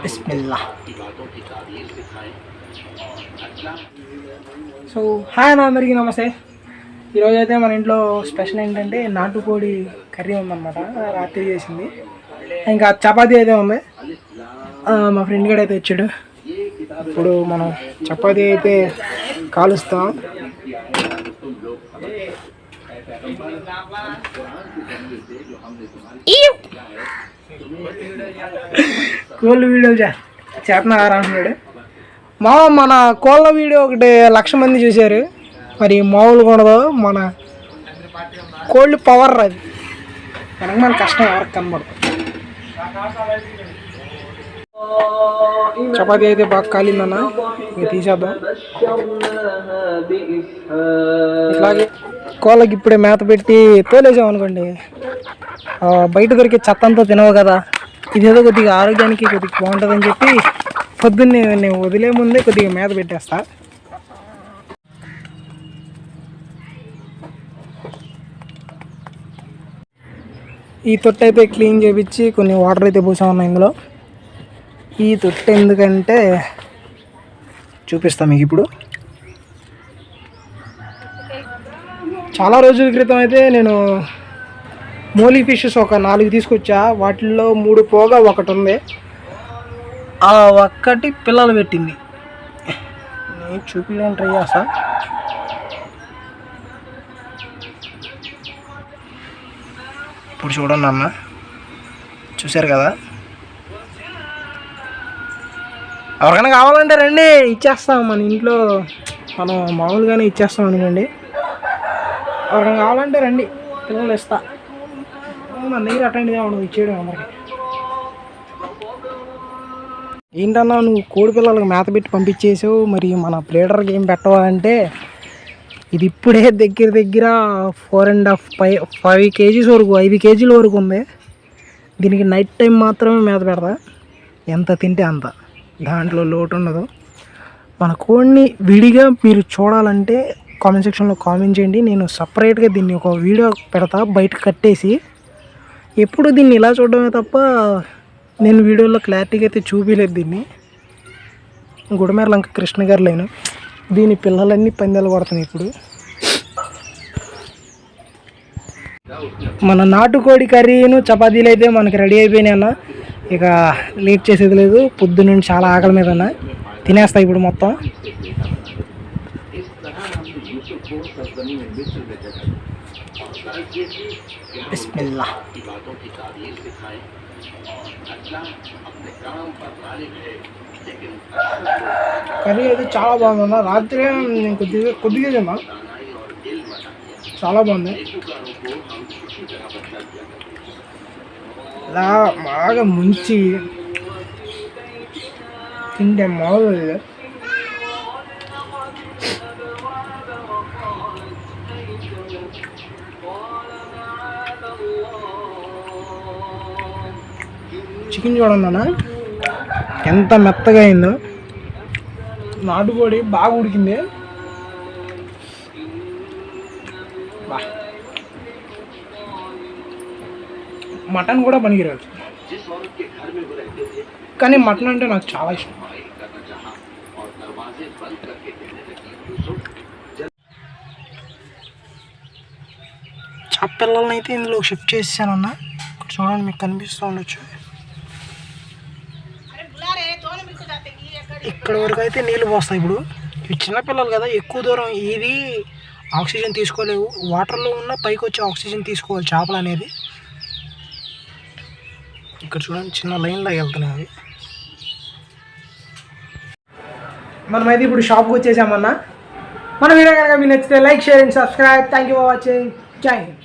Bismillah. So hi అన్న, అందరికీ నమస్తే. ఈరోజు అయితే మన ఇంట్లో స్పెషల్ ఏంటంటే నాటుకోడి కర్రీ ఉందన్నమాట, రాత్రి చేసింది. ఇంకా చపాతీ అయితే ఉంది. మా ఫ్రెండ్ గడ అయితే వచ్చాడు. ఇప్పుడు మనం చపాతీ అయితే కాలుస్తాం. కోళ్ళ వీడియోలు చేస్తున్నారా అంటున్నాడు. మన కోళ్ళ వీడియో ఒకటి 1,00,000 మంది చూశారు. మరి మామూలుగా ఉండదు మన కోళ్ళు పవర్. అది మన కష్టం ఎవరికి కనబడుతుంది. చపాతీ అయితే బాగా కాలిందన్న, ఇక తీసేద్దాం. ఇట్లాగే కోళ్ళకి ఇప్పుడే మేత పెట్టి తోలేసాం అనుకోండి, బయట దొరికే చెత్త అంతా తినవు కదా. ఇదేదో కొద్దిగా ఆరోగ్యానికి కొద్దిగా బాగుంటుందని చెప్పి పొద్దున్నే నేను వదిలే ముందే కొద్దిగా మేత పెట్టేస్తా. ఈ తొట్టు అయితే క్లీన్ చేయించి కొన్ని వాటర్ అయితే పోసామన్నా ఇందులో. ఈ తొట్టు ఎందుకంటే చూపిస్తాను మీకు ఇప్పుడు. చాలా రోజుల క్రితం అయితే నేను మోలీ ఫిషెస్ ఒక 4 తీసుకొచ్చా. వాటిల్లో 3 పోగా ఒకటి ఉంది. ఆ ఒక్కటి పిల్లలు పెట్టింది. నేను చూపించడానికి ట్రై చేస్తా. ఇప్పుడు చూడండి అన్న, చూశారు కదా. ఎవరికైనా కావాలంటే రండి, ఇచ్చేస్తాం. మన ఇంట్లో మనం మామూలుగానే ఇచ్చేస్తాం అనుకోండి. ఎవరికైనా కావాలంటే రండి, పిల్లలు ఇస్తా. మన దగ్గర అటెండ్గా ఉండదు, ఇచ్చేయడం అందరికి. ఏంటన్నా నువ్వు కోడి పిల్లలకు మేత పెట్టి పంపించేసావు, మరి మన బ్రీడర్కి ఏం పెట్టవా అంటే, ఇది ఇప్పుడే దగ్గర 4.5 kgs వరకు, 5 kgల వరకు ఉంది. దీనికి నైట్ టైం మాత్రమే మేత పెడతా, ఎంత తింటే అంత, దాంట్లో లోటు ఉండదు. మన కోడిని విడిగా మీరు చూడాలంటే కామెంట్ సెక్షన్లో కామెంట్ చేయండి. నేను సపరేట్గా దీన్ని ఒక వీడియో పెడతా బయట కట్టేసి. ఎప్పుడు దీన్ని ఇలా చూడడమే తప్ప నేను వీడియోలో క్లారిటీగా అయితే చూపించలేదు దీన్ని. గుడమేరలంక కృష్ణ గారు లేను, దీని పిల్లలన్నీ పందాలు పడుతున్నాయి ఇప్పుడు. మన నాటుకోడి కర్రీను చపాతీలు అయితే మనకి రెడీ అయిపోయినాయి అన్న. ఇక లేట్ చేసేది లేదు, పొద్దున్నుండి చాలా ఆకలి మీద అన్న. తినేస్తా ఇప్పుడు మొత్తం. బిస్మిల్లా. కర్రీ అయితే చాలా బాగుందన్న. రాత్రి నేను కొద్దిగా తిన్నా, చాలా బాగుంది. ఇలా బాగా ముంచి తింటే మామూలు. చికెన్ చూడండి అన్న ఎంత మెత్తగా అయిందో. నాటుకోడి బాగా ఉడికింది. మటన్ కూడా పనికిరాదు, కానీ మటన్ అంటే నాకు చాలా ఇష్టం. చేప పిల్లల్ని అయితే ఇందులో షిఫ్ట్ చేసానన్న. చూడండి, మీకు కనిపిస్తూ ఉండొచ్చు. ఇక్కడ వరకు అయితే నీళ్ళు పోస్తాయి. ఇప్పుడు ఇవి చిన్నపిల్లలు కదా, ఎక్కువ దూరం ఇది ఆక్సిజన్ తీసుకోలేవు. వాటర్లో ఉన్న పైకి వచ్చి ఆక్సిజన్ తీసుకోవాలి చేపలు అనేది. ఇక్కడ చూడండి, చిన్న లైన్లాగా వెళ్తున్నాయి అవి. మనమైతే ఇప్పుడు షాప్కి వచ్చేసామన్నా. మన వీడియో కనుక మీకు నచ్చితే like, share and subscribe. Thank you for watching. జై హింద్.